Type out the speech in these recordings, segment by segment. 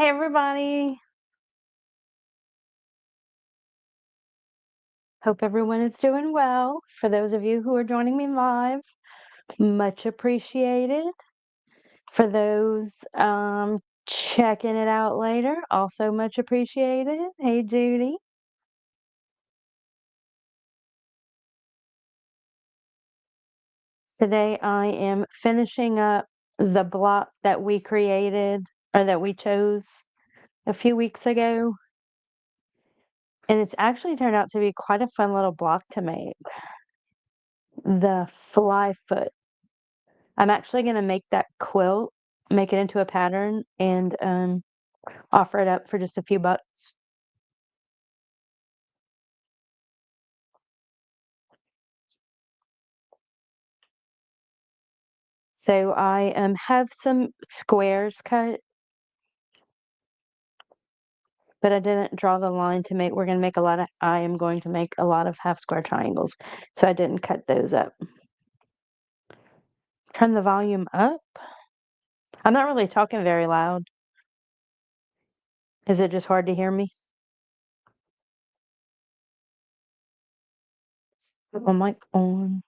Hey everybody. Hope everyone is doing well. For those of you who are joining me live, much appreciated. For those checking it out later, also much appreciated. Hey Judy. Today I am finishing up the block that we created or that we chose a few weeks ago. And it's actually turned out to be quite a fun little block to make. The FlyFoot. I'm actually gonna make that quilt, make it into a pattern, and offer it up for just a few bucks. So I have some squares cut, but I didn't draw the line to make. I am going to make a lot of half square triangles, so I didn't cut those up. Turn the volume up. I'm not really talking very loud. Is it just hard to hear me? Put my mic on.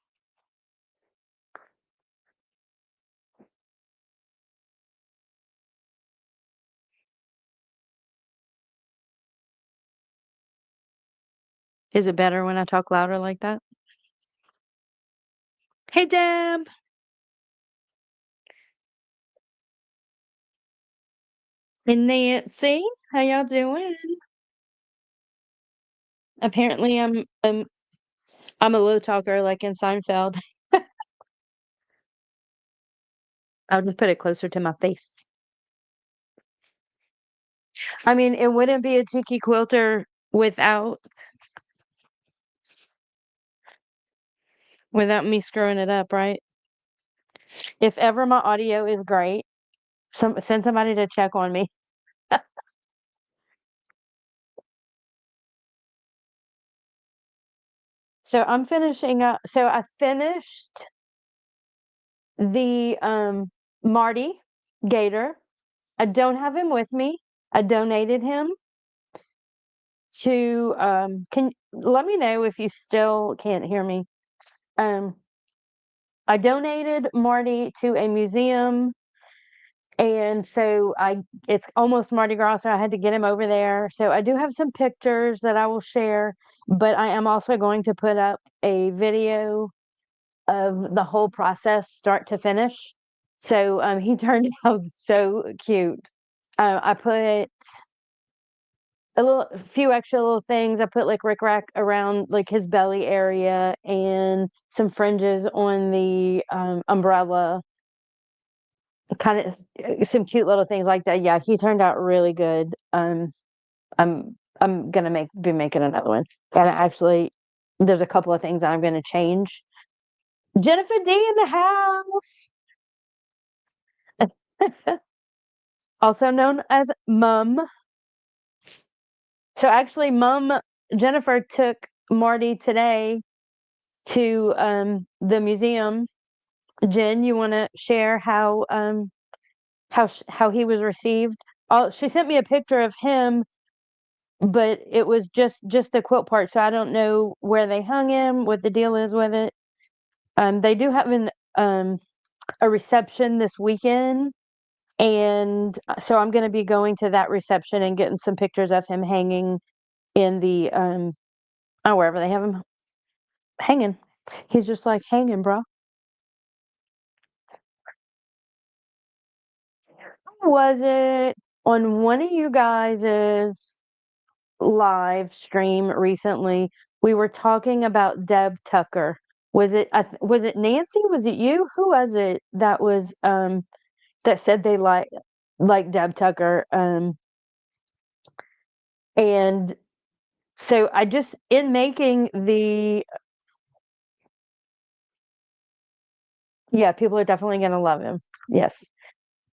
Is it better when I talk louder like that? Hey Deb and Nancy, how y'all doing? Apparently I'm a low talker like in Seinfeld. I'll just put it closer to my face. I mean, it wouldn't be a tiki quilter without without me screwing it up, right? If ever my audio is great, send somebody to check on me. So I'm finishing up. So I finished the Marty Gator. I don't have him with me. I donated him to can let me know if you still can't hear me. Um I donated Marty to a museum, and so it's almost Mardi Gras, so I had to get him over there. So I do have some pictures that I will share, but I am also going to put up a video of the whole process, start to finish. So he turned out so cute. I put a few extra little things. I put like rickrack around like his belly area and some fringes on the umbrella, kind of some cute little things like that. Yeah, he turned out really good. I'm gonna be making another one, and actually, there's a couple of things I'm gonna change. Jennifer D in the house, also known as Mum. So actually, Mum Jennifer took Marty today to the museum. Jen, you want to share how he was received? She sent me a picture of him, but it was just the quilt part, so I don't know where they hung him, what the deal is with it. They do have a reception this weekend, and so I'm going to be going to that reception and getting some pictures of him hanging in the wherever they have him hanging. He's just like hanging, bro. Was it on one of you guys's live stream recently? We were talking about Deb Tucker. Was it Nancy? Was it you? Who was it that said they like Deb Tucker? And so I just in making the yeah, people are definitely gonna love him. Yes.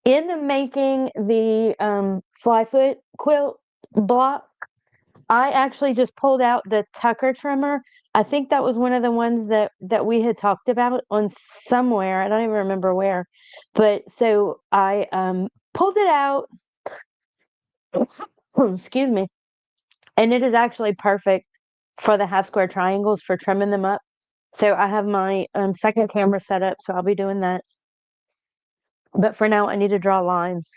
In making the FlyFoot quilt block, I actually just pulled out the Tucker trimmer. I think that was one of the ones that we had talked about on somewhere. I don't even remember where. But so I pulled it out, Excuse me. And it is actually perfect for the half square triangles for trimming them up. So I have my second camera set up, so I'll be doing that. But for now, I need to draw lines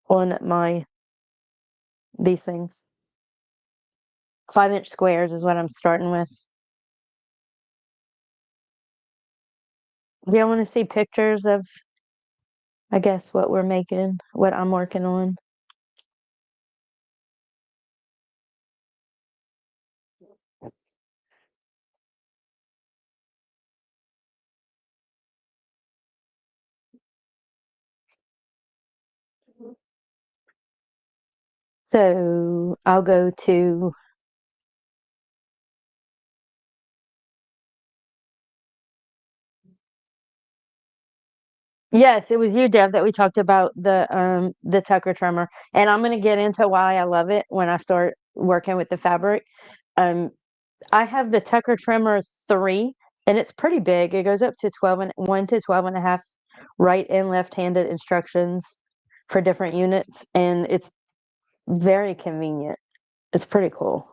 on these things. 5-inch squares is what I'm starting with. Do you want to see pictures of, I guess, what we're making, what I'm working on? So I'll go to, yes, it was you, Deb, that we talked about the Tucker trimmer. And I'm gonna get into why I love it when I start working with the fabric. Um, I have the Tucker trimmer 3, and it's pretty big. It goes up to 12 and 1 to 12 and a half right and left-handed instructions for different units, and it's very convenient. It's pretty cool.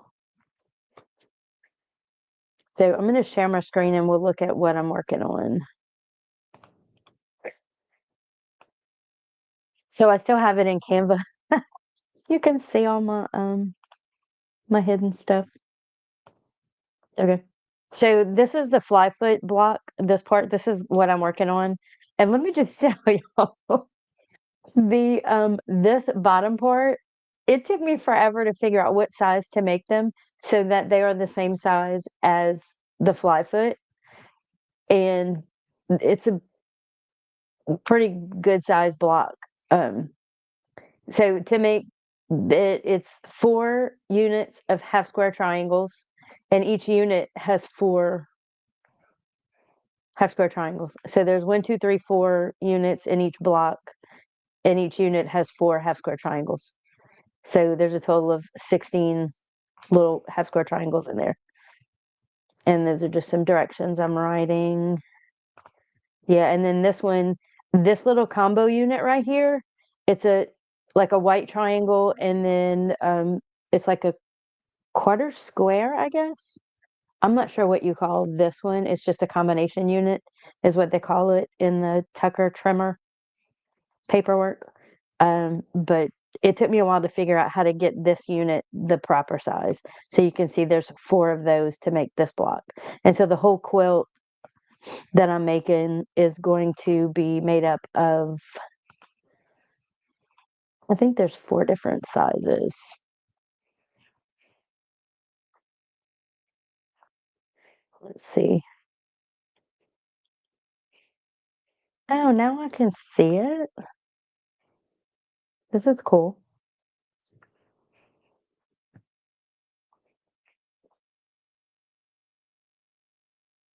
So I'm going to share my screen and we'll look at what I'm working on. So I still have it in Canva. You can see all my hidden stuff. Okay. So this is the FlyFoot block. This part, this is what I'm working on. And let me just tell y'all, this bottom part, it took me forever to figure out what size to make them so that they are the same size as the FlyFoot. And it's a pretty good size block. Um, so to make it, it's 4 units of half square triangles, and each unit has 4 half square triangles. So there's 1, 2, 3, 4 units in each block, and each unit has 4 half square triangles. So there's a total of 16 little half square triangles in there. And those are just some directions I'm writing. Yeah, and then this one, this little combo unit right here, it's a like a white triangle, and then it's like a quarter square, I guess. I'm not sure what you call this one. It's just a combination unit, is what they call it in the Tucker trimmer paperwork. But it took me a while to figure out how to get this unit the proper size. So you can see there's 4 of those to make this block. And so the whole quilt that I'm making is going to be made up of, I think there's 4 different sizes. Let's see. Oh, now I can see it. This is cool.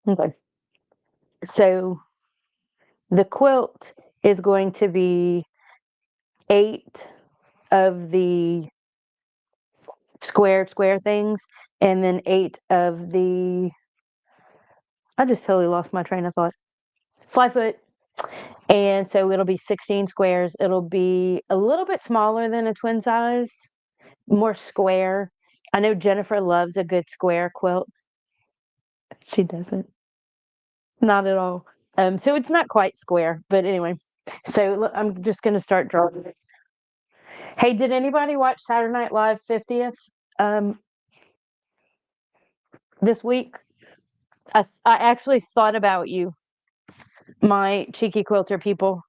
Okay. So the quilt is going to be 8 of the square things, and then 8 of the, I just totally lost my train of thought. FlyFoot. And so it'll be 16 squares. It'll be a little bit smaller than a twin size, more square. I know Jennifer loves a good square quilt. She doesn't. Not at all. So it's not quite square, but anyway. So look, I'm just gonna start drawing. Hey, did anybody watch Saturday Night Live 50th um this week? I actually thought about you, my cheeky quilter people.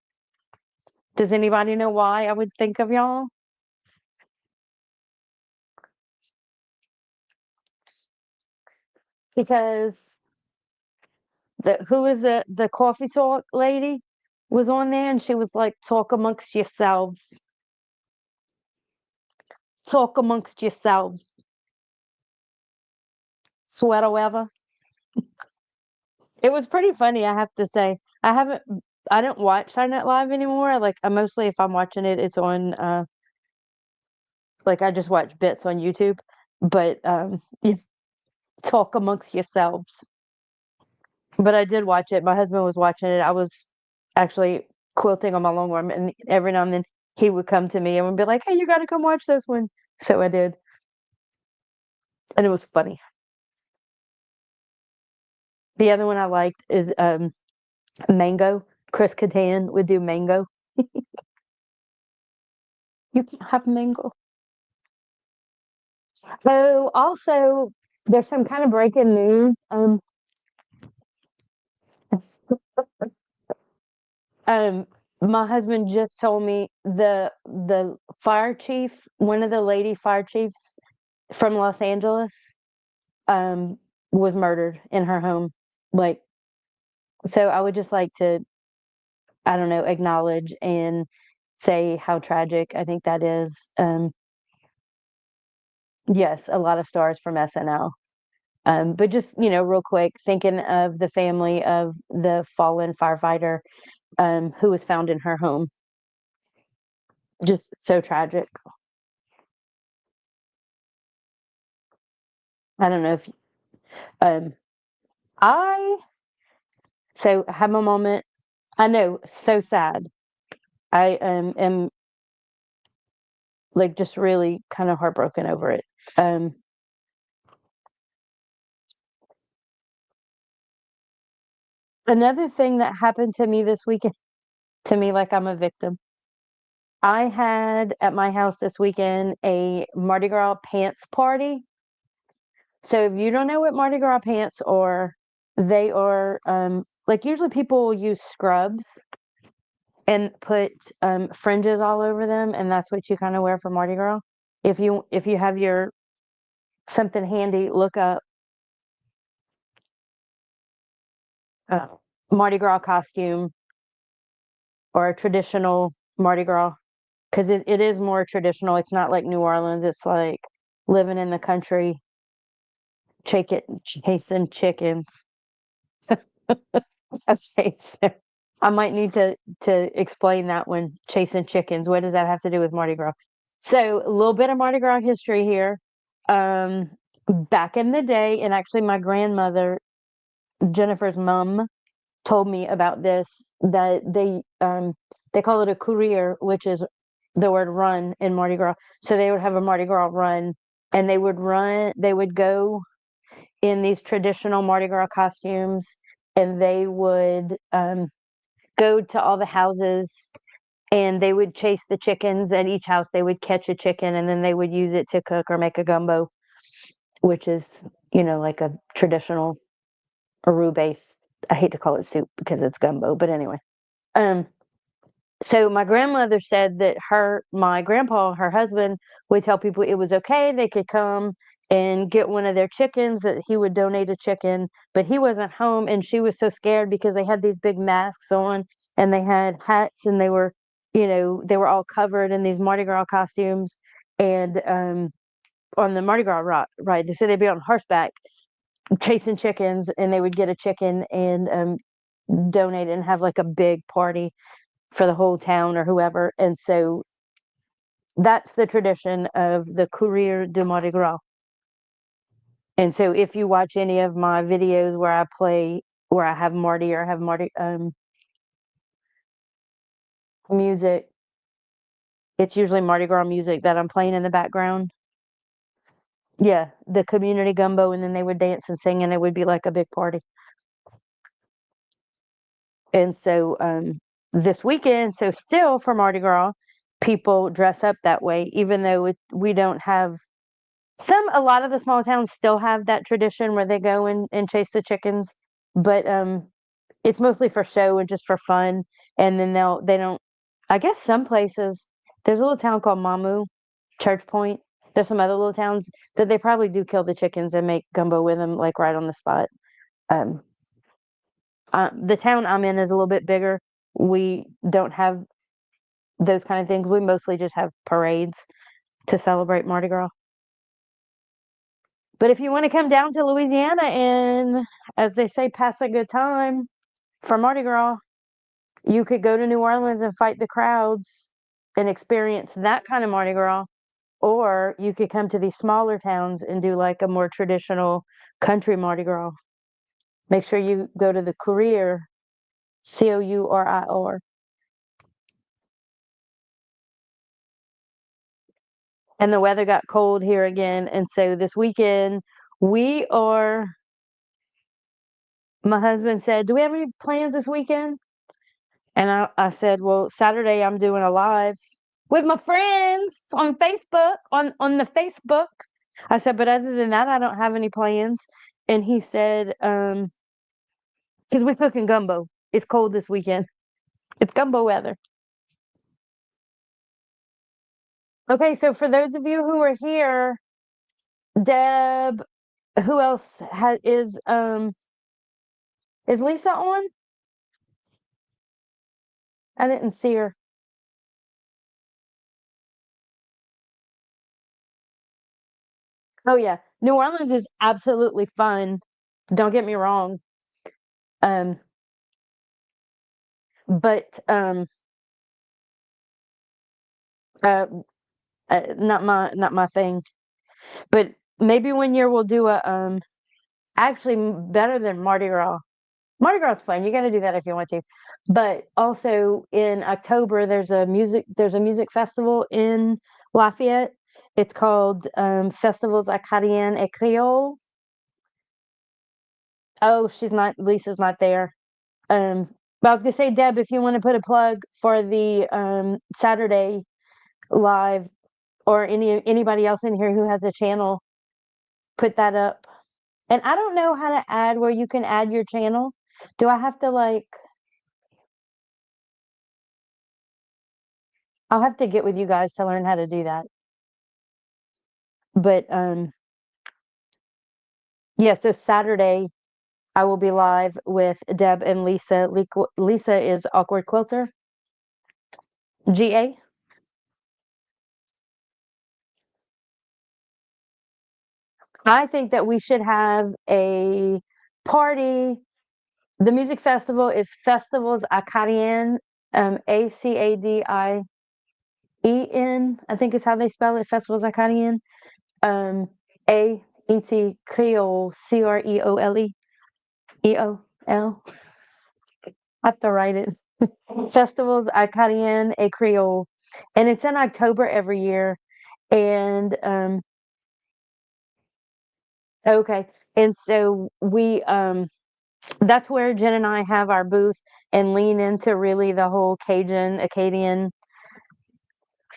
Does anybody know why I would think of y'all? Because who is the coffee talk lady was on there, and she was like, talk amongst yourselves. Talk amongst yourselves. Sweater weather. It was pretty funny, I have to say. I don't watch Saturday Night Live anymore. Like I mostly, if I'm watching it, it's on like I just watch bits on YouTube. But you talk amongst yourselves. But I did watch it. My husband was watching it. I was actually quilting on my long arm, and every now and then he would come to me and would be like, "Hey, you gotta come watch this one." So I did, and it was funny. The other one I liked is, Mango. Chris Kattan would do Mango. You can't have mango. So, also, there's some kind of breaking news, um, my husband just told me the fire chief, one of the lady fire chiefs from Los Angeles, um, was murdered in her home. Like, so I would just like to, I don't know, acknowledge and say how tragic I think that is. Yes, a lot of stars from SNL. But just, real quick, thinking of the family of the fallen firefighter, who was found in her home. Just so tragic. I don't know if um I so have a moment. I know, so sad. I am like just really kind of heartbroken over it. Um Another thing that happened to me this weekend, to me like I'm a victim. I had at my house this weekend a Mardi Gras pants party. So if you don't know what Mardi Gras pants are, they are like usually people will use scrubs and put fringes all over them, and that's what you kind of wear for Mardi Gras. If you have your something handy, look up uh, Mardi Gras costume or a traditional Mardi Gras, because it is more traditional. It's not like New Orleans. It's like living in the country, chasing chickens. Okay, so I might need to explain that one. Chasing chickens. What does that have to do with Mardi Gras? So a little bit of Mardi Gras history here. Um, Back in the day, and actually my grandmother, Jennifer's mom, told me about this, that they call it a courier, which is the word run in Mardi Gras. So they would have a Mardi Gras run, and they would go in these traditional Mardi Gras costumes, and they would go to all the houses, and they would chase the chickens at each house. They would catch a chicken, and then they would use it to cook or make a gumbo, which is, like a traditional Aru based. I hate to call it soup because it's gumbo, but anyway. Um, so my grandmother said that my grandpa, her husband, would tell people it was okay. They could come and get one of their chickens, that he would donate a chicken, but he wasn't home. And she was so scared because they had these big masks on and they had hats, and they were all covered in these Mardi Gras costumes. And on the Mardi Gras ride, so they'd be on horseback chasing chickens, and they would get a chicken and donate it and have like a big party for the whole town or whoever. And so that's the tradition of the Courrier de Mardi Gras. And so if you watch any of my videos where I have Marty or have Marty music, it's usually Mardi Gras music that I'm playing in the background. Yeah, the community gumbo, and then they would dance and sing, and it would be like a big party. And so this weekend, so still for Mardi Gras, people dress up that way, even though we don't have a lot of the small towns still have that tradition where they go and chase the chickens, but it's mostly for show and just for fun. And then they don't. I guess some places, there's a little town called Mamu, Church Point. There's some other little towns that they probably do kill the chickens and make gumbo with them, like right on the spot. Um, the town I'm in is a little bit bigger. We don't have those kind of things. We mostly just have parades to celebrate Mardi Gras. But if you want to come down to Louisiana and, as they say, pass a good time for Mardi Gras, you could go to New Orleans and fight the crowds and experience that kind of Mardi Gras. Or you could come to these smaller towns and do like a more traditional country Mardi Gras. Make sure you go to the Courier, Courier. and the weather got cold here again. And so this weekend, we are, my husband said, "Do we have any plans this weekend?" And I said, "Well, Saturday I'm doing a live with my friends on Facebook, on the Facebook." I said, "But other than that, I don't have any plans." And he said, "Because we're cooking gumbo. It's cold this weekend. It's gumbo weather." Okay, so for those of you who are here, Deb, who else is Lisa on? I didn't see her. Oh yeah, New Orleans is absolutely fun. Don't get me wrong. Um, but uh, not my thing. But maybe one year we'll do a actually better than Mardi Gras. Mardi Gras is fun. You got to do that if you want to. But also in October, there's a music festival in Lafayette. It's called Festivals Acadiens et Creole. Oh, Lisa's not there. But I was gonna say, Deb, if you want to put a plug for the Saturday live, or anybody else in here who has a channel, put that up. And I don't know how to add where you can add your channel. Do I have to like? I'll have to get with you guys to learn how to do that. But yeah. So Saturday I will be live with Deb and Lisa. Lisa is Awkward Quilter. GA. I think that we should have a party. The music festival is Festivals Acadiens, Acadien, I think is how they spell it. Festivals Acadiens, A-E-T Creole, Creole. I have to write it. Festivals Acadiens et Creole, and it's in October every year. And okay, and so that's where Jen and I have our booth and lean into really the whole Cajun Acadian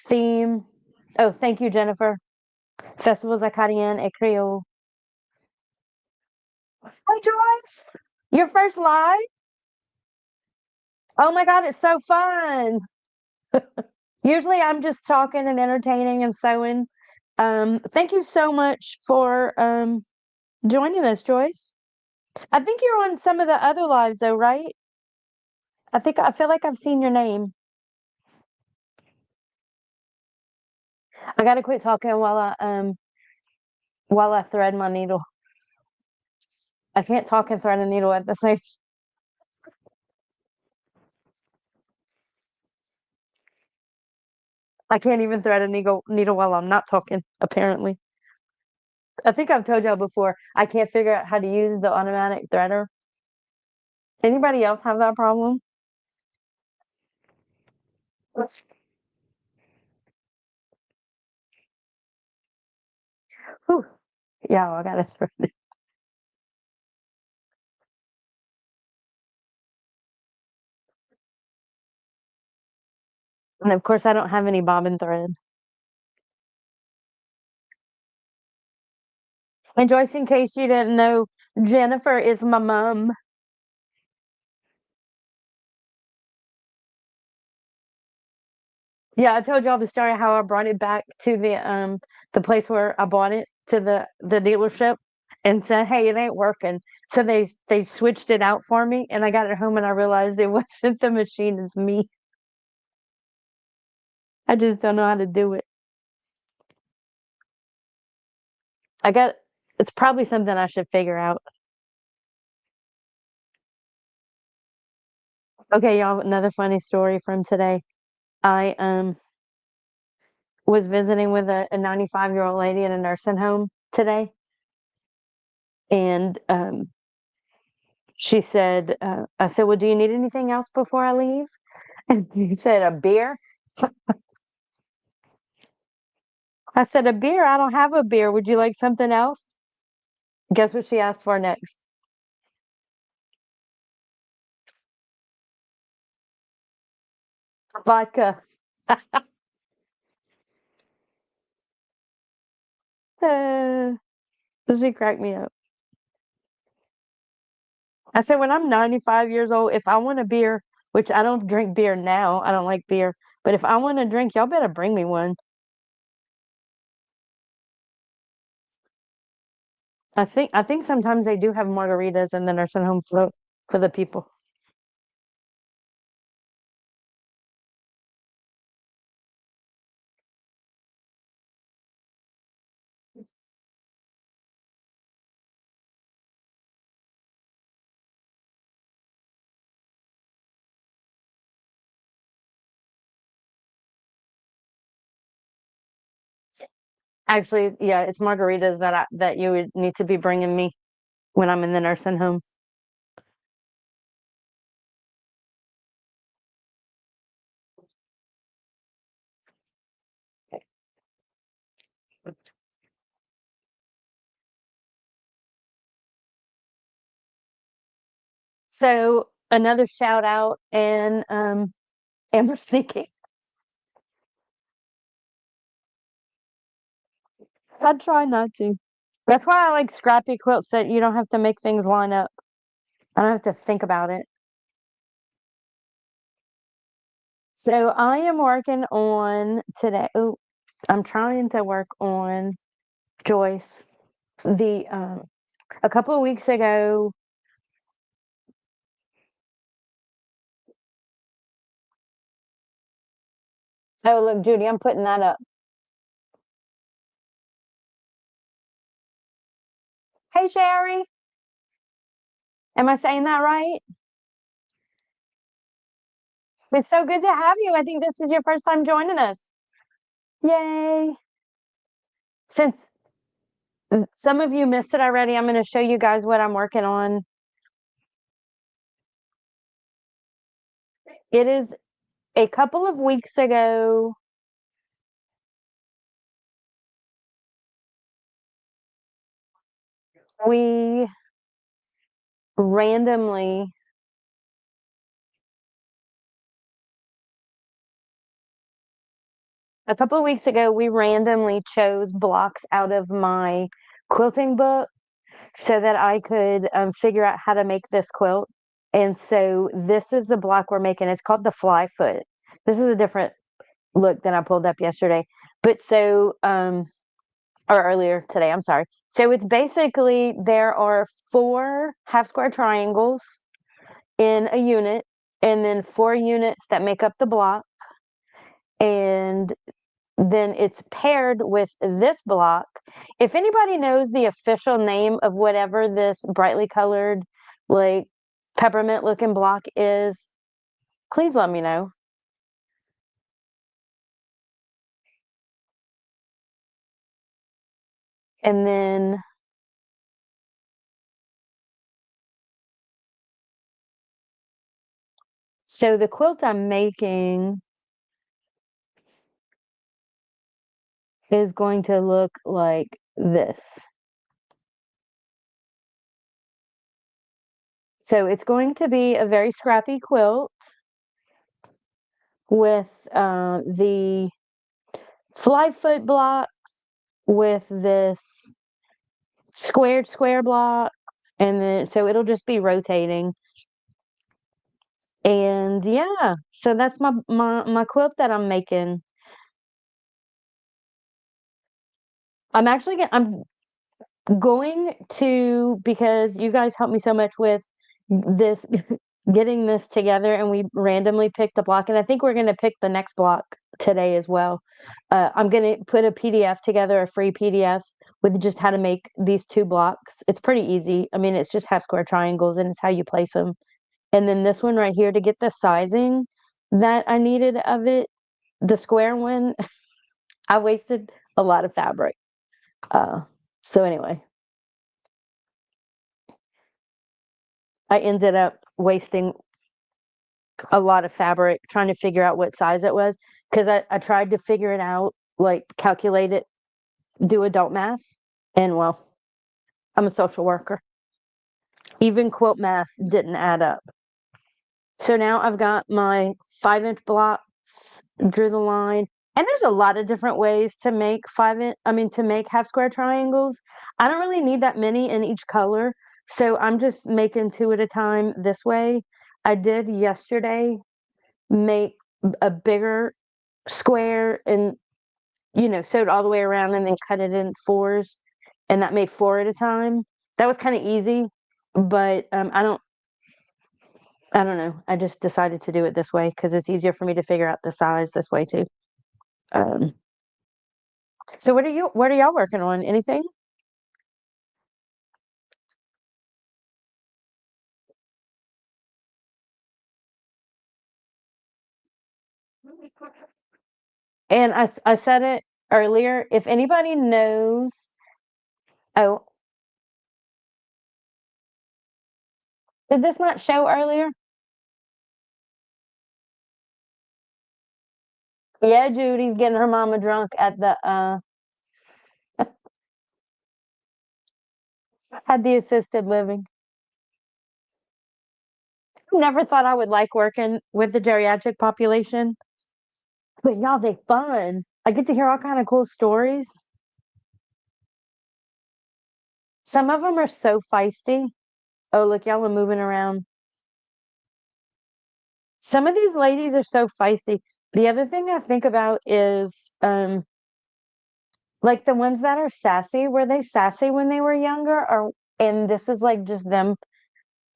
theme. Oh, thank you, Jennifer. Festivals Acadiens et Creole. Hi, Joyce. Your first live? Oh my God, it's so fun. Usually I'm just talking and entertaining and sewing. Thank you so much for joining us, Joyce. I think you're on some of the other lives though, right? I feel like I've seen your name. I gotta quit talking while I thread my needle. I can't talk and thread a needle at the same. I can't even thread a needle while I'm not talking, apparently. I think I've told y'all before, I can't figure out how to use the automatic threader. Anybody else have that problem? Whew. Yeah, I gotta thread it. And of course, I don't have any bobbin thread. And Joyce, in case you didn't know, Jennifer is my mom. Yeah, I told y'all the story how I brought it back to the place where I bought it to the dealership and said, "Hey, it ain't working." So they switched it out for me, and I got it home and I realized it wasn't the machine, it's me. I just don't know how to do it. I got It's probably something I should figure out. Okay, y'all, another funny story from today. I was visiting with a 95-year-old lady in a nursing home today, and she said, I said, "Well, do you need anything else before I leave?" And she said, "A beer." I said, a beer? I don't have a beer. Would you like something else? Guess what she asked for next? Vodka. Uh, she cracked me up. I said, when I'm 95 years old, if I want a beer, which I don't drink beer now, I don't like beer, but if I want a drink, y'all better bring me one. I think sometimes they do have margaritas in the nursing home float for the people. Actually, yeah, it's margaritas that you would need to be bringing me when I'm in the nursing home. So another shout out and Amber's thinking. I try not to. That's why I like scrappy quilts that you don't have to make things line up. I don't have to think about it. So I am working on today. Oh, I'm trying to work on Joyce. The A couple of weeks ago, oh look, Judy, I'm putting that up. Hey Sherry, am I saying that right? It's so good to have you. I think this is your first time joining us. Yay. Since some of you missed it already, I'm going to show you guys what I'm working on. It is a couple of weeks ago. We randomly, a couple of weeks ago, we randomly chose blocks out of my quilting book so that I could figure out how to make this quilt. And so this is the block we're making. It's called the FlyFoot. This is a different look than I pulled up yesterday. But so, or earlier today, I'm sorry. So it's basically there are four half square triangles in a unit, and then four units that make up the block. And then it's paired with this block. If anybody knows the official name of whatever this brightly colored, like peppermint looking block is, please let me know. And then, so the quilt I'm making is going to look like this. So it's going to be a very scrappy quilt with the fly foot block with this squared square block, and then so it'll just be rotating. And yeah, so that's my quilt that I'm making. I'm going to, because you guys helped me so much with this getting this together, and we randomly picked a block, and I think we're going to pick the next block today as well. I'm going to put a PDF together, a free PDF with just how to make these two blocks. It's pretty easy. I mean, it's just half square triangles and it's how you place them. And then this one right here to get the sizing that I needed of it, the square one, I wasted a lot of fabric. Uh, so anyway, I ended up wasting a lot of fabric trying to figure out what size it was because I tried to figure it out, like calculate it do adult math, and well, I'm a social worker. Even quilt math didn't add up. So now I've got my 5-inch blocks, drew the line, and there's a lot of different ways to make to make half square triangles. I don't really need that many in each color, so I'm just making 2 at a time this way. I did yesterday make a bigger square and, sewed all the way around and then cut it in fours, and that made 4 at a time. That was kinda easy, but, I don't know. I just decided to do it this way because it's easier for me to figure out the size this way too. Um, so what are y'all working on? Anything? And I said it earlier. If anybody knows, oh, did this not show earlier? Yeah, Judy's getting her mama drunk at the at the assisted living. Never thought I would like working with the geriatric population, but y'all, they fun. I get to hear all kind of cool stories. Some of them are so feisty. Oh, look, y'all are moving around. Some of these ladies are so feisty. The other thing I think about is, like the ones that are sassy, were they sassy when they were younger, or and this is like just them,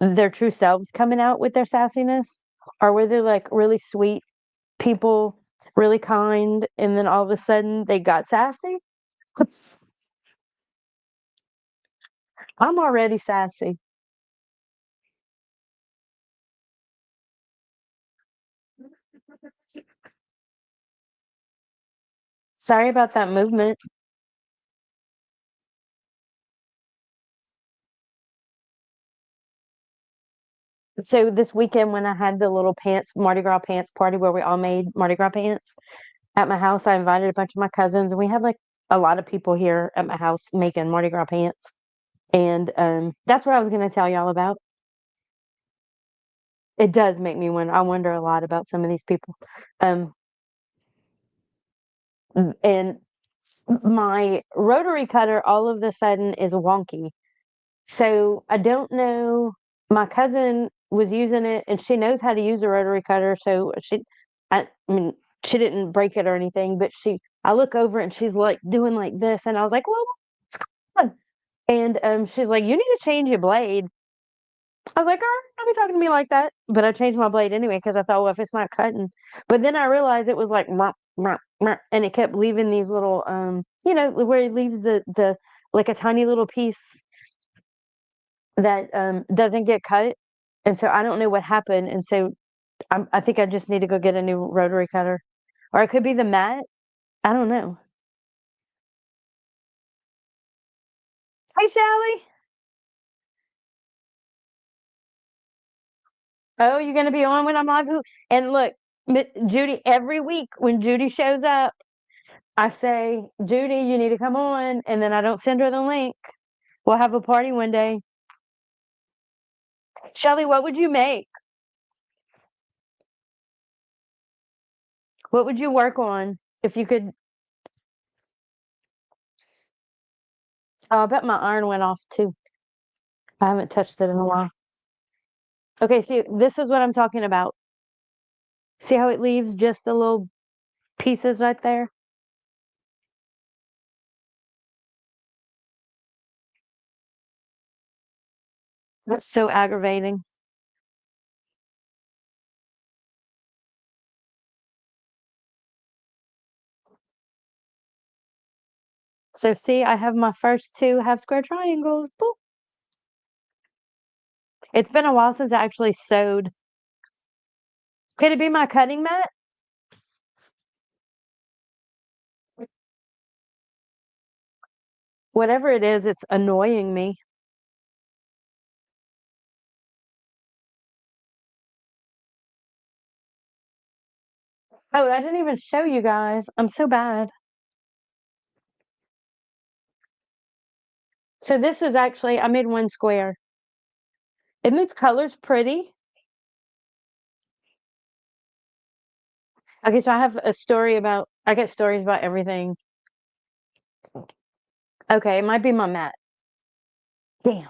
their true selves coming out with their sassiness, or were they like really sweet people, really kind, and then all of a sudden they got sassy? I'm already sassy. Sorry about that movement. So this weekend when I had the little pants, Mardi Gras pants party where we all made Mardi Gras pants at my house, I invited a bunch of my cousins and we had like a lot of people here at my house making Mardi Gras pants. And that's what I was gonna tell y'all about. It does make me wonder. I wonder a lot about some of these people. Um, and my rotary cutter all of a sudden is wonky. So I don't know. My cousin was using it and she knows how to use a rotary cutter. I mean, she didn't break it or anything, but I look over and she's like doing like this. And I was like, well, what's going on? And she's like, you need to change your blade. I was like, don't be talking to me like that. But I changed my blade anyway because I thought, well, if it's not cutting. But then I realized it was like, "Mrrr, mrrr, mrrr," and it kept leaving these little, where it leaves the like a tiny little piece that doesn't get cut. And so I don't know what happened. And so I think I just need to go get a new rotary cutter, or it could be the mat. I don't know. Hey, Shelly. Oh, you're gonna be on when I'm live? Who? And look, Judy. Every week when Judy shows up, I say, Judy, you need to come on, and then I don't send her the link. We'll have a party one day. Shelly, what would you make? What would you work on if you could? Oh, I bet my iron went off too. I haven't touched it in a while. Okay, see, this is what I'm talking about. See how it leaves just the little pieces right there? That's so aggravating. So see, I have my first two half square triangles. Boop. It's been a while since I actually sewed. Could it be my cutting mat? Whatever it is, it's annoying me. Oh, I didn't even show you guys. I'm so bad. So this is actually, I made one square. And this color's pretty. Okay, so I have a story about, I get stories about everything. Okay, it might be my mat. Damn.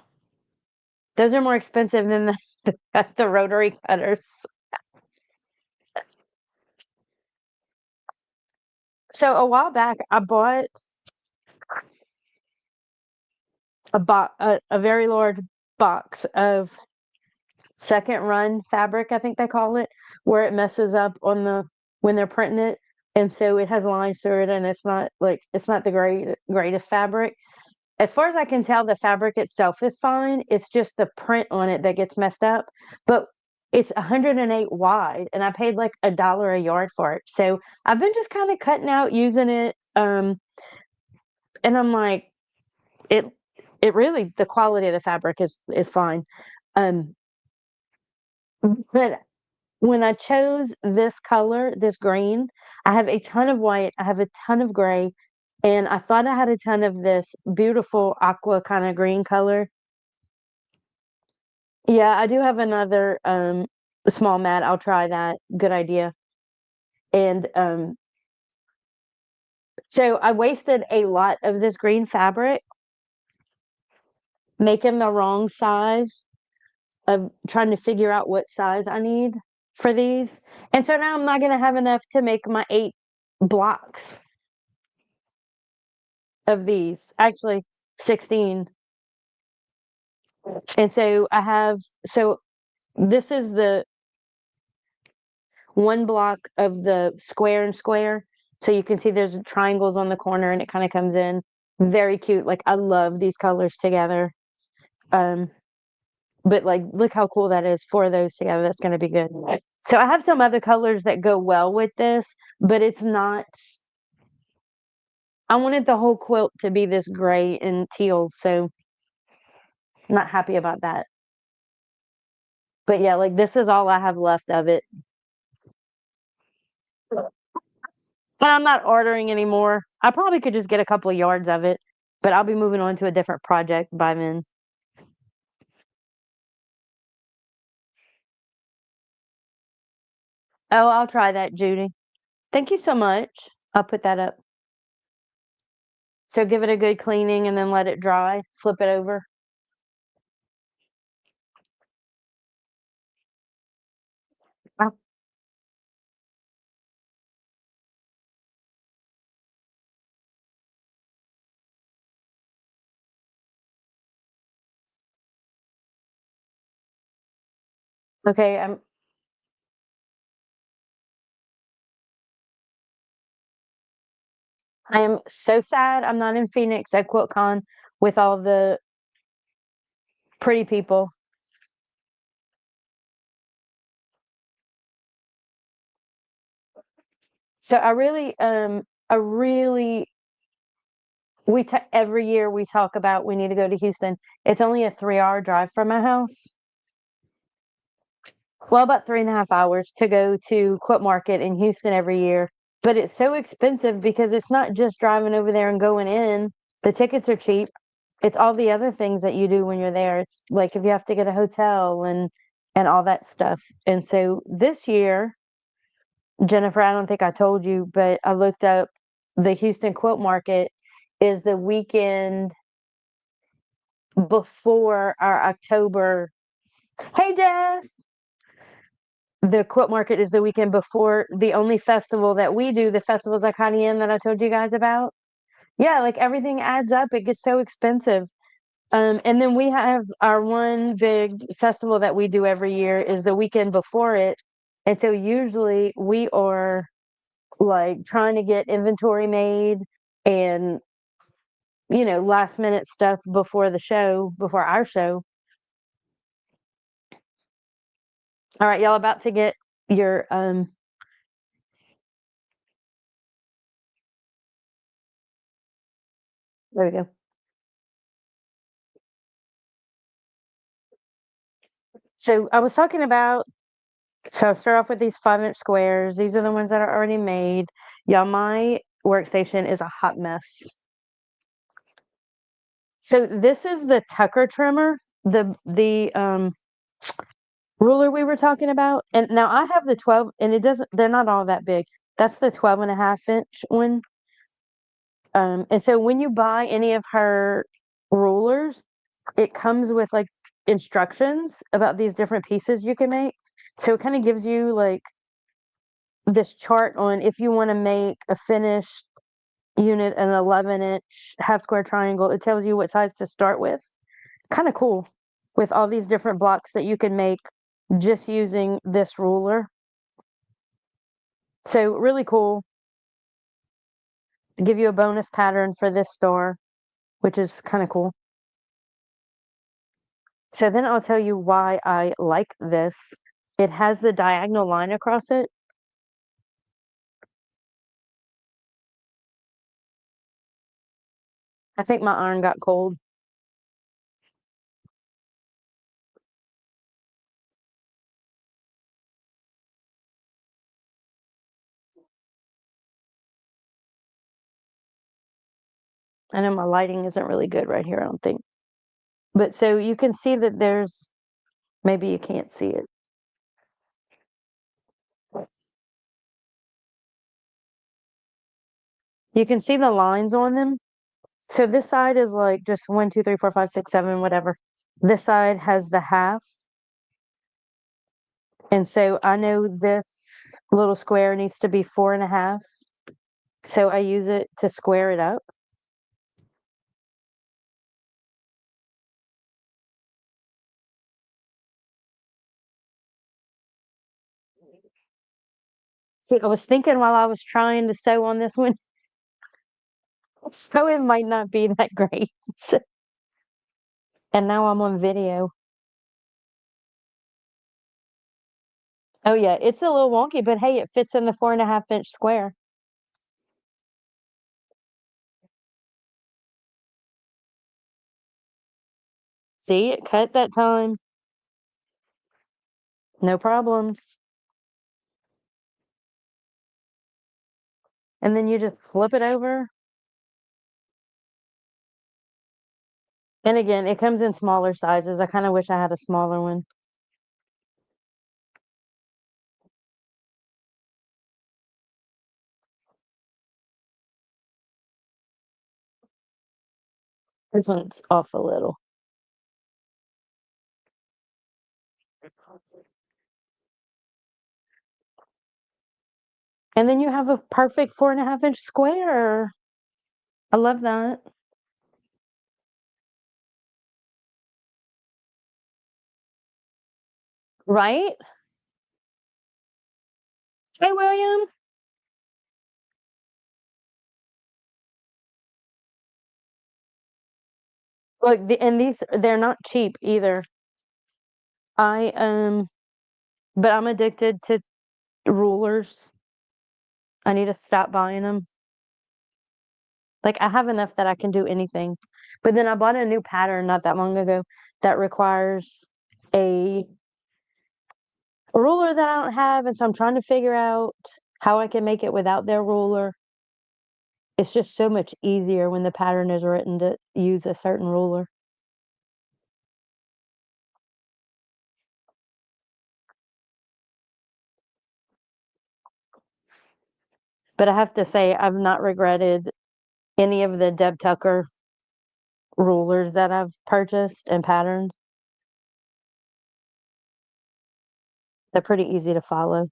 Those are more expensive than the rotary cutters. So a while back, I bought a very large box of second run fabric, I think they call it, where it messes up on the when they're printing it, and so it has lines through it, and it's not the greatest fabric. As far as I can tell, the fabric itself is fine. It's just the print on it that gets messed up. But it's 108 wide, and I paid like $1 a yard for it. So I've been just kind of cutting out using it, and I'm like, it it really the quality of the fabric is fine. Um, but when I chose this color, this green, I have a ton of white, I have a ton of gray, and I thought I had a ton of this beautiful aqua kind of green color. Yeah, I do have another small mat. I'll try that. Good idea. And so I wasted a lot of this green fabric making the wrong size of trying to figure out what size I need for these. And so now I'm not going to have enough to make my 8 blocks of these. Actually, 16. And so so this is the one block of the square and square. So you can see there's triangles on the corner and it kind of comes in. Very cute. Like I love these colors together. Um, but like look how cool that is. 4 of those together. That's gonna be good. So I have some other colors that go well with this, but it's not I wanted the whole quilt to be this gray and teal, so not happy about that. But yeah, like this is all I have left of it. But I'm not ordering anymore. I probably could just get a couple of yards of it, but I'll be moving on to a different project by then. Oh, I'll try that, Judy. Thank you so much. I'll put that up. So give it a good cleaning and then let it dry. Flip it over. Oh, okay, I am so sad I'm not in Phoenix at QuiltCon with all the pretty people. So I really every year we talk about we need to go to Houston. It's only a 3-hour drive from my house. Well, about 3.5 hours to go to Quilt Market in Houston every year. But it's so expensive because it's not just driving over there and going in. The tickets are cheap. It's all the other things that you do when you're there. It's like if you have to get a hotel and all that stuff. And so this year, Jennifer, I don't think I told you, but I looked up the Houston Quilt Market is the weekend before our October. Hey, Jeff. The quilt market is the weekend before the only festival that we do, the Festivals Iconium that I told you guys about. Yeah, like everything adds up. It gets so expensive. And then we have our one big festival that we do every year is the weekend before it. And so usually we are like trying to get inventory made and, last minute stuff before the show, before our show. All right, y'all about to get your there we go. So I was talking about So I'll start off with these 5-inch squares. These are the ones that are already made. Y'all, my workstation is a hot mess. So this is the Tucker trimmer, the ruler we were talking about. And now I have the 12, and they're not all that big. That's the 12.5 inch one. And so when you buy any of her rulers, it comes with like instructions about these different pieces you can make. So it kind of gives you like this chart on if you want to make a finished unit, an 11-inch half square triangle, it tells you what size to start with. Kind of cool with all these different blocks that you can make just using this ruler. So really cool to give you a bonus pattern for this store, which is kind of cool. So then I'll tell you why I like this. It has the diagonal line across it. I think my iron got cold. I know my lighting isn't really good right here, I don't think. But so you can see that maybe you can't see it. You can see the lines on them. So this side is like just 1, 2, 3, 4, 5, 6, 7, whatever. This side has the half. And so I know this little square needs to be 4.5. So I use it to square it up. See, I was thinking while I was trying to sew on this one, so it might not be that great. And now I'm on video. Oh yeah, it's a little wonky, but hey, it fits in the 4.5-inch square. See, it cut that time. No problems. And then you just flip it over. And again, it comes in smaller sizes. I kind of wish I had a smaller one. This one's off a little. And then you have a perfect 4.5-inch square. I love that. Right? Hey, William. Look, and they're not cheap either. I but I'm addicted to rulers. I need to stop buying them. Like I have enough that I can do anything. But then I bought a new pattern not that long ago that requires a ruler that I don't have, and so I'm trying to figure out how I can make it without their ruler. It's just so much easier when the pattern is written to use a certain ruler. But I have to say, I've not regretted any of the Deb Tucker rulers that I've purchased and patterned. They're pretty easy to follow.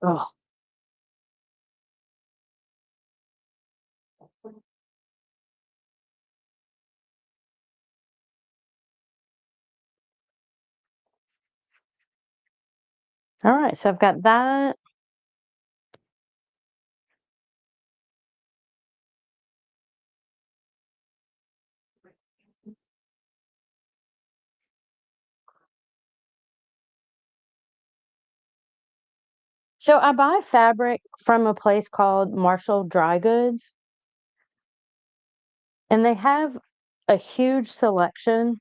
Oh, all right. So I've got that. So I buy fabric from a place called Marshall Dry Goods, and they have a huge selection.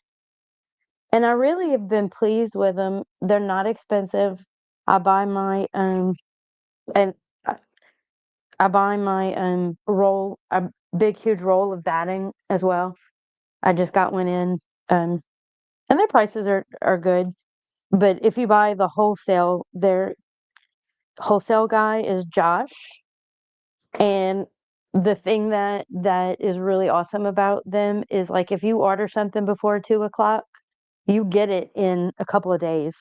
and I really have been pleased with them. They're not expensive. I buy my and I I buy my roll a big huge roll of batting as well. I just got one in, um, and their prices are good. But if you buy the wholesale, their wholesale guy is Josh. And the thing that is really awesome about them is like if you order something before 2 o'clock, you get it in a couple of days.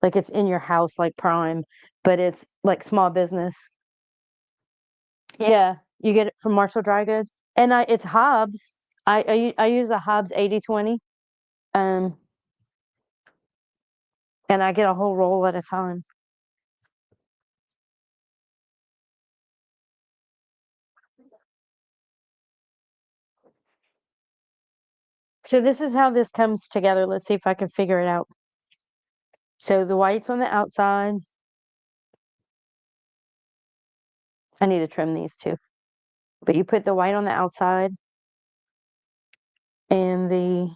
Like it's in your house like Prime, but it's like small business. Yeah, you get it from Marshall Dry Goods. And it's Hobbs. I use the Hobbs 80/20. Um, and I get a whole roll at a time. So this is how this comes together. Let's see if I can figure it out. So the white's on the outside. I need to trim these too. But you put the white on the outside and the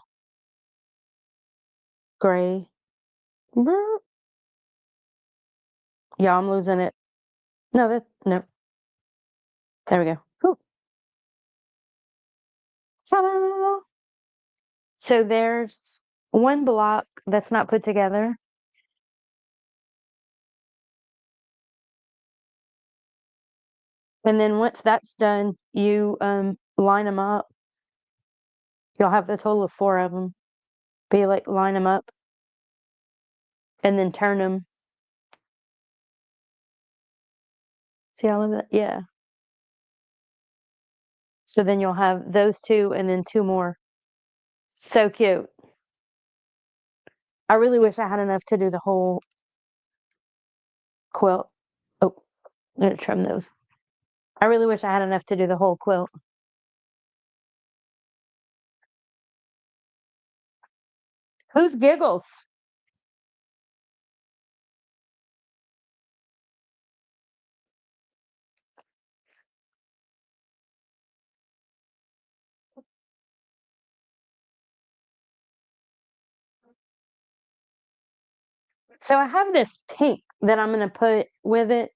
gray. Yeah, I'm losing it. No, no. There we go. Whew. Ta-da! So there's one block that's not put together. And then once that's done, you line them up. You'll have a total of 4 of them. But you like line them up and then turn them. See all of that? Yeah. So then you'll have those two and then two more. So cute. I really wish I had enough to do the whole quilt. Oh, I'm gonna trim those. I really wish I had enough to do the whole quilt. Who's giggles? So I have this pink that I'm gonna put with it,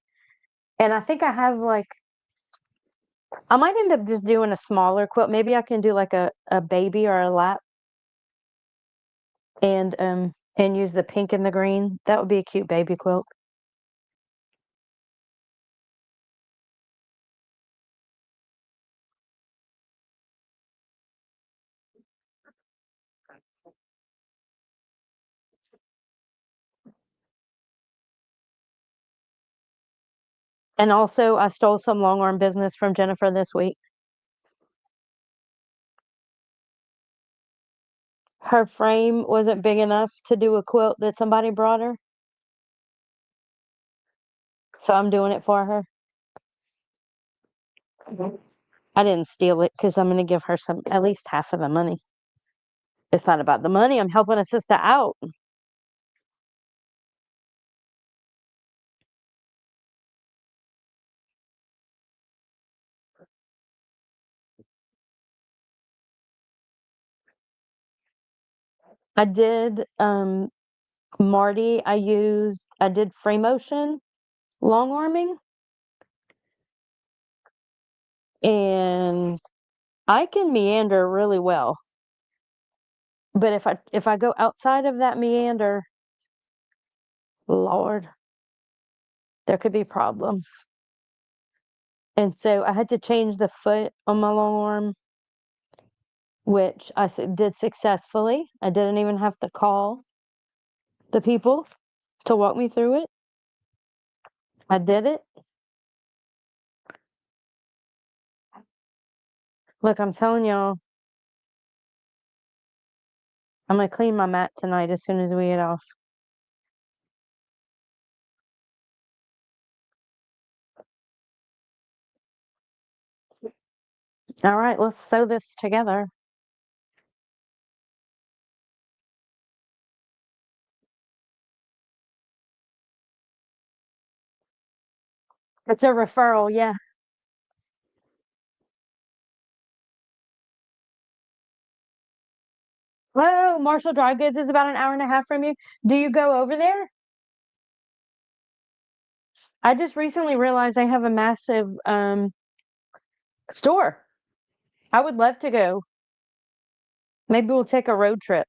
and I think I have like I might end up just doing a smaller quilt. Maybe I can do like a baby or a lap and use the pink and the green. That would be a cute baby quilt. And also I stole some long arm business from Jennifer this week. Her frame wasn't big enough to do a quilt that somebody brought her, so I'm doing it for her. I didn't steal it because I'm gonna give her some at least half of the money. It's not about the money. I'm helping a sister out. I did Marty, I did free motion long arming, and I can meander really well. But if I go outside of that meander, Lord, there could be problems. And so I had to change the foot on my long arm, which did successfully. I didn't even have to call the people to walk me through it. I did it. Look, I'm telling y'all, I'm gonna clean my mat tonight as soon as we get off. All right, let's sew this together. It's a referral, yeah. Oh, Marshall Dry Goods is about an hour and a half from you. Do you go over there? I just recently realized they have a massive store. I would love to go. Maybe we'll take a road trip.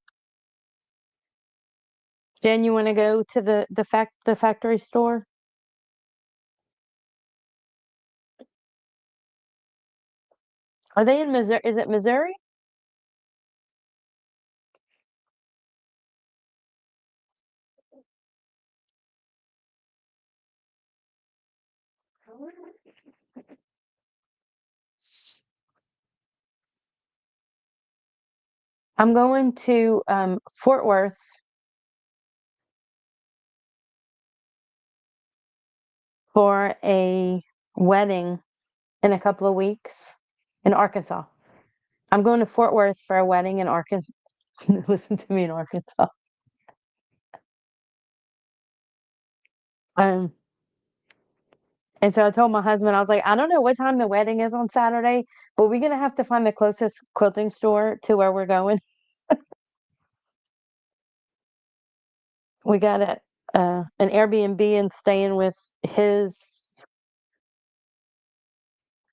Jen, you want to go to the factory store? Are they in Missouri? Is it Missouri? I'm going to Fort Worth for a wedding in a couple of weeks in Arkansas. I'm going to Fort Worth for a wedding in Arkansas. Listen to me in Arkansas. Um, and so I told my husband, I was like, I don't know what time the wedding is on Saturday, but we're gonna have to find the closest quilting store to where we're going. We got an Airbnb and staying with his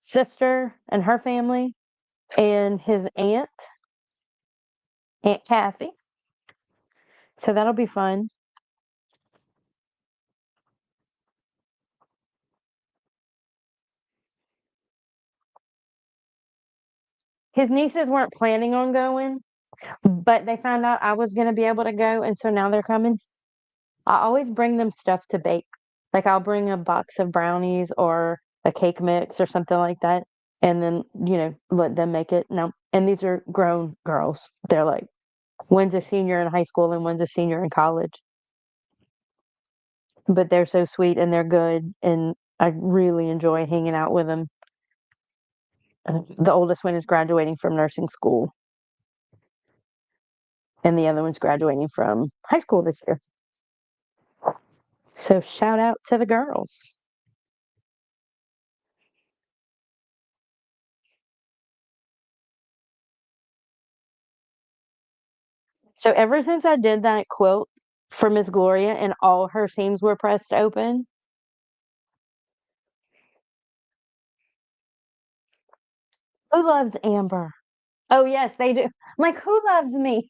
sister and her family and his Aunt Kathy. So that'll be fun. His nieces weren't planning on going, but they found out I was going to be able to go, and so now they're coming. I always bring them stuff to bake. Like I'll bring a box of brownies or a cake mix or something like that, and then, let them make it. Now, and these are grown girls. They're like, one's a senior in high school and one's a senior in college. But they're so sweet and they're good, and I really enjoy hanging out with them. The oldest one is graduating from nursing school, and the other one's graduating from high school this year. So shout out to the girls. So ever since I did that quilt for Miss Gloria and all her seams were pressed open, who loves Amber? Oh yes, they do. I'm like, who loves me?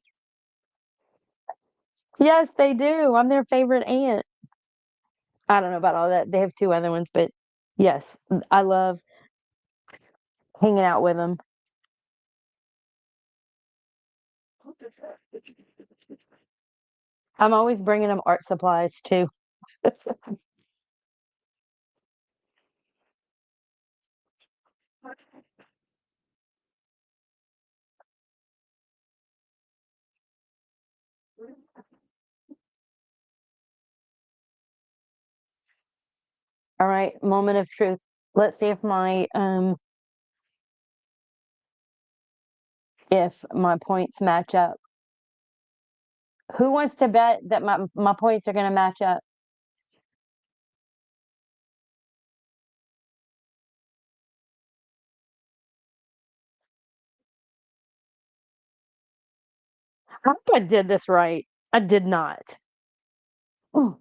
Yes, they do. I'm their favorite aunt. I don't know about all that. They have two other ones, but yes, I love hanging out with them. I'm always bringing them art supplies too. All right, moment of truth. Let's see if my points match up. Who wants to bet that my points are going to match up? I hope I did this right. I did not. Mm,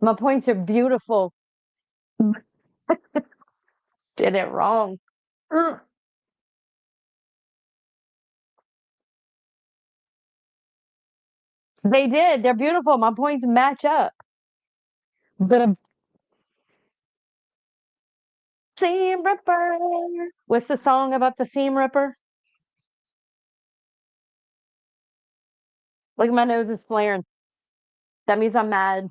my points are beautiful. Did it wrong. Mm, they did. They're beautiful. My points match up. But a seam ripper. What's the song about the seam ripper? Look, my nose is flaring. That means I'm mad.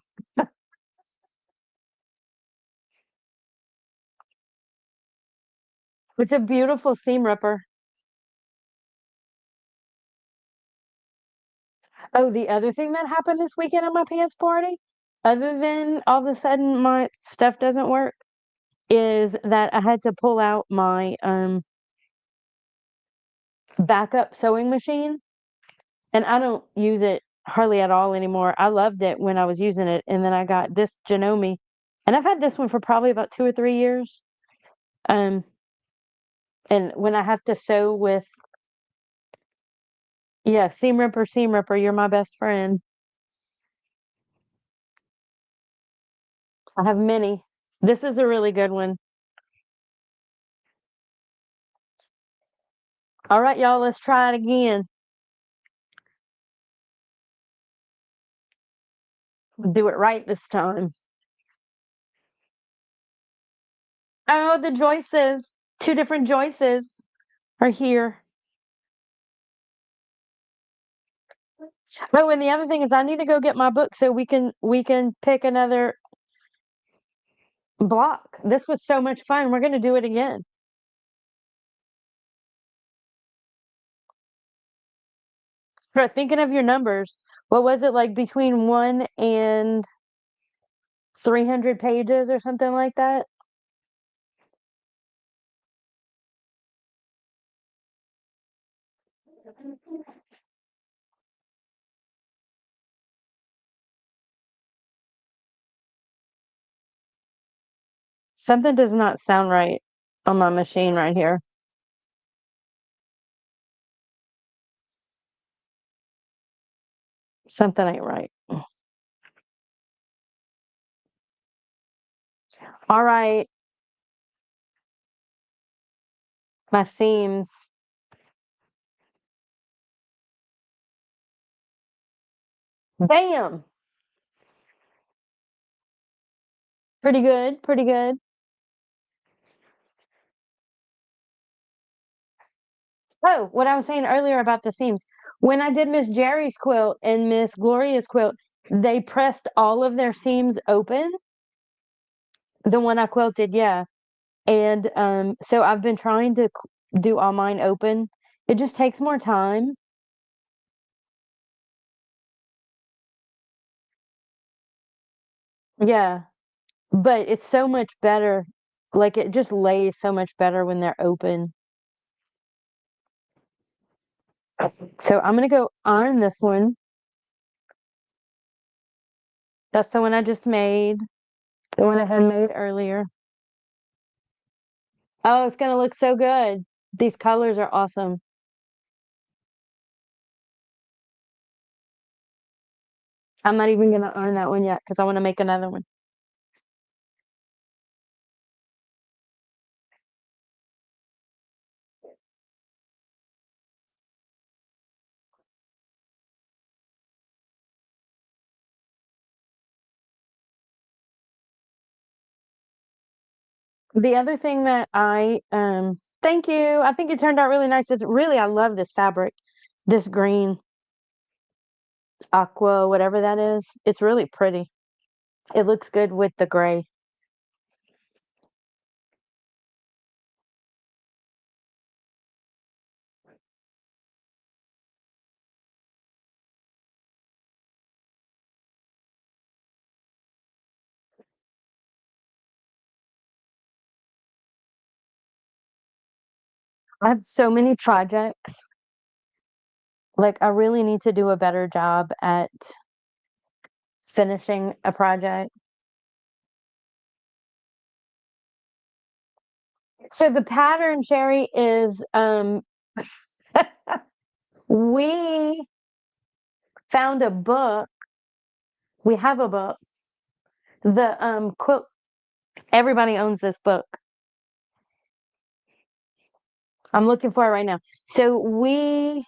It's a beautiful seam ripper. Oh, the other thing that happened this weekend at my pants party, other than all of a sudden my stuff doesn't work, is that I had to pull out my backup sewing machine, and I don't use it hardly at all anymore. I loved it when I was using it, and then I got this Janome, and I've had this one for probably about 2 or 3 years. Um, and when I have to sew with Yeah, seam ripper, you're my best friend. I have many. This is a really good one. All right, y'all, let's try it again. Do it right this time. Oh, the Joyces. Two different Joyces are here. Oh, and the other thing is I need to go get my book so we can pick another block. This was so much fun. We're gonna do it again. Start thinking of your numbers. What was it like between 1 and 300 pages or something like that? Something does not sound right on my machine right here. Something ain't right. All right, my seams. Bam! Pretty good, pretty good. Oh, what I was saying earlier about the seams. When I did Miss Jerry's quilt and Miss Gloria's quilt, they pressed all of their seams open. The one I quilted, yeah. And so I've been trying to do all mine open. It just takes more time. Yeah, but it's so much better. Like it just lays so much better when they're open. So I'm gonna go iron this one. That's the one I just made. The one I had made earlier. Oh, it's gonna look so good. These colors are awesome. I'm not even gonna iron that one yet because I want to make another one. The other thing that thank you. I think it turned out really nice. It's really I love this fabric. This green aqua, whatever that is. It's really pretty. It looks good with the gray. I have so many projects. Like I really need to do a better job at finishing a project. So the pattern, Sherry, is we found a book. We have a book. The quilt everybody owns this book. I'm looking for it right now. So we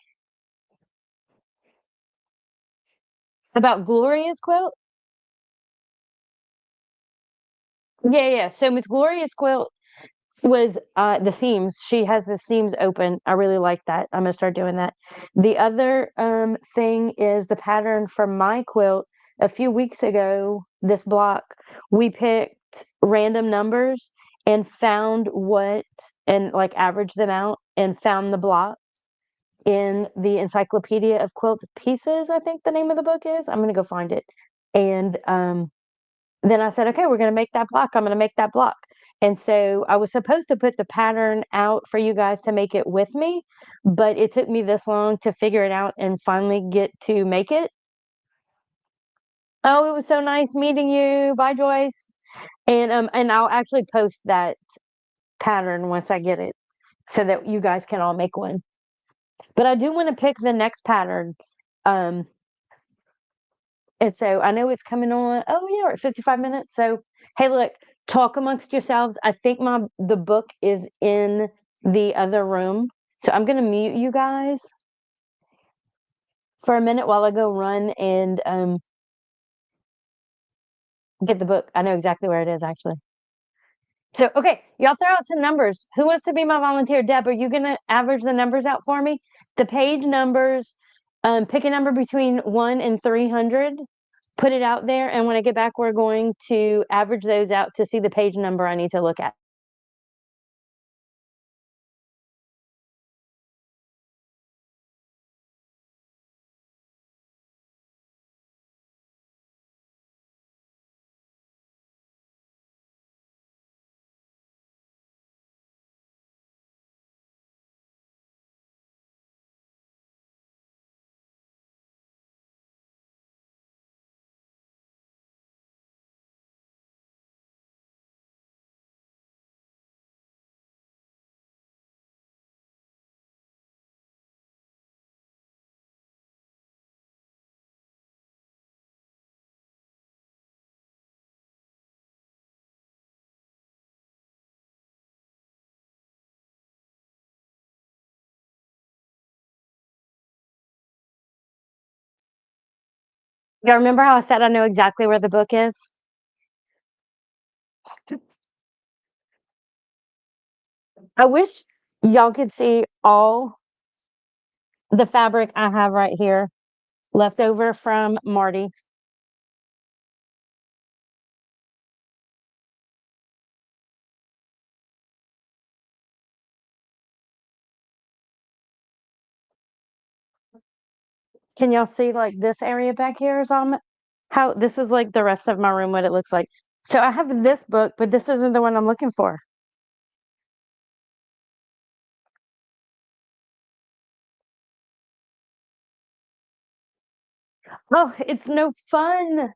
about Gloria's quilt. Yeah, yeah. So Miss Gloria's quilt was the seams. She has the seams open. I really like that. I'm gonna start doing that. The other thing is the pattern from my quilt a few weeks ago, this block, we picked random numbers and found what and like averaged them out and found the block in the Encyclopedia of Quilt Pieces, I think the name of the book is. I'm gonna go find it. And then I said, okay, we're gonna make that block. I'm gonna make that block. And so I was supposed to put the pattern out for you guys to make it with me, but it took me this long to figure it out and finally get to make it. Oh, it was so nice meeting you. Bye, Joyce. And I'll actually post that pattern once I get it so that you guys can all make one. But I do want to pick the next pattern. Um, and so I know it's coming on. Oh yeah, we're at 55 minutes. So hey, look, talk amongst yourselves. I think the book is in the other room. So I'm gonna mute you guys for a minute while I go run and get the book. I know exactly where it is actually. So okay, y'all throw out some numbers. Who wants to be my volunteer? Deb, are you gonna average the numbers out for me? The page numbers, pick a number between 1 and 300, put it out there, and when I get back, we're going to average those out to see the page number I need to look at. Y'all remember how I said I know exactly where the book is? I wish y'all could see all the fabric I have right here left over from Marty. Can y'all see like this area back here is on how this is like the rest of my room, what it looks like. So I have this book, but this isn't the one I'm looking for. Oh, it's no fun.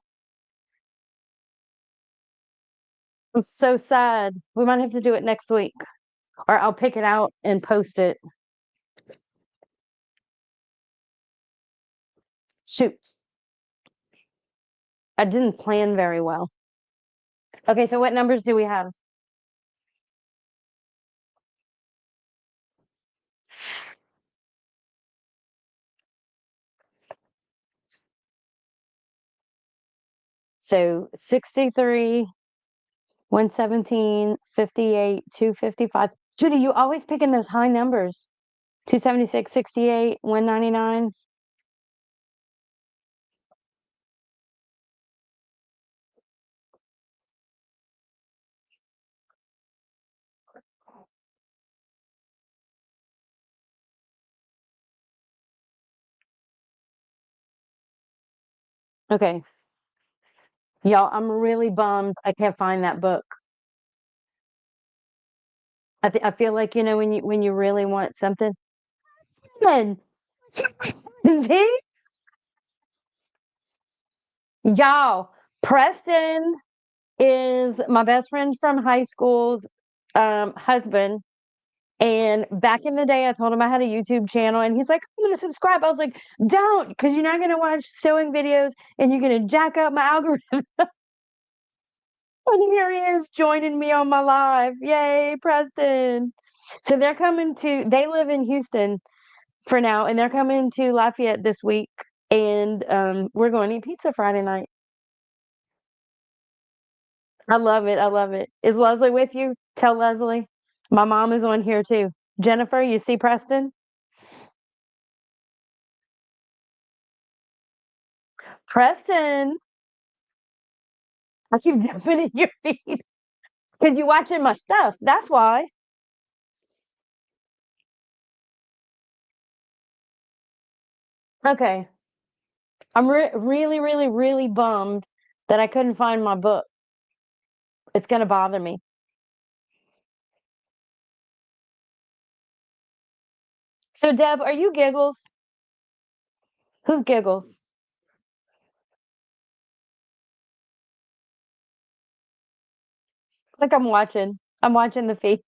I'm so sad. We might have to do it next week, or I'll pick it out and post it. Shoot, I didn't plan very well. Okay, so what numbers do we have? So 63, 117, 58, 255. Judy, you always picking those high numbers. 276, 68, 199. Okay, y'all, I'm really bummed I can't find that book. I feel like when you really want something. Then see? Y'all, Preston is my best friend from high school's husband. And back in the day, I told him I had a YouTube channel, and he's like, I'm gonna subscribe. I was like, don't, because you're not gonna watch sewing videos and you're gonna jack up my algorithm. And here he is joining me on my live. Yay, Preston. So they live in Houston for now, and they're coming to Lafayette this week. And we're going to eat pizza Friday night. I love it. I love it. Is Leslie with you? Tell Leslie. My mom is on here too. Jennifer, you see Preston? Preston, I keep jumping in your feet because you're watching my stuff. That's why. Okay. I'm really, really, really bummed that I couldn't find my book. It's going to bother me. So, Deb, are you Giggles? Who giggles? Like I'm watching. I'm watching the feed.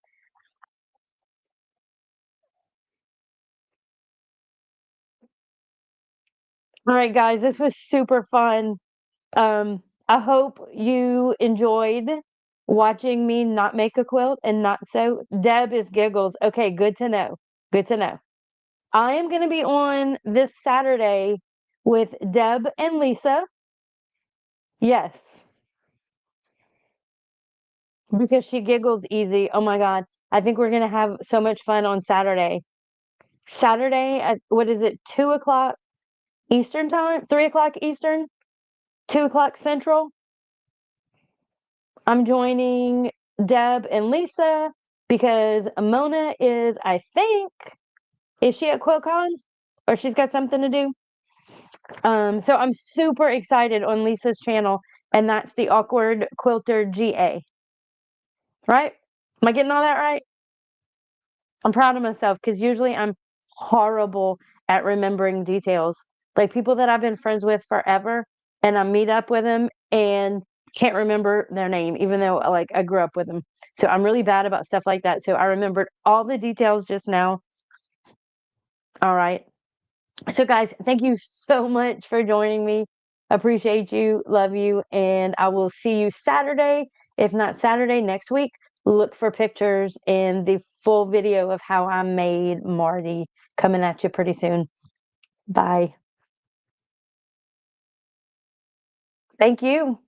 All right, guys, this was super fun. I hope you enjoyed watching me not make a quilt and not sew. Deb is giggles. Okay, good to know. Good to know. I am going to be on this Saturday with Deb and Lisa. Yes, because she giggles easy. Oh my God. I think we're going to have so much fun on Saturday. Saturday at what is it, 2 o'clock Eastern time? 3 o'clock Eastern? 2 o'clock Central? I'm joining Deb and Lisa because Mona is, I think, is she at QuiltCon? Or she's got something to do? So I'm super excited on Lisa's channel, and that's the Awkward Quilter GA. Right? Am I getting all that right? I'm proud of myself because usually I'm horrible at remembering details. Like people that I've been friends with forever, and I meet up with them and can't remember their name, even though like I grew up with them. So I'm really bad about stuff like that. So I remembered all the details just now. All right. So, guys, thank you so much for joining me. Appreciate you, love you, and I will see you Saturday. If not Saturday, next week. Look for pictures and the full video of how I made Marty coming at you pretty soon. Bye. Thank you.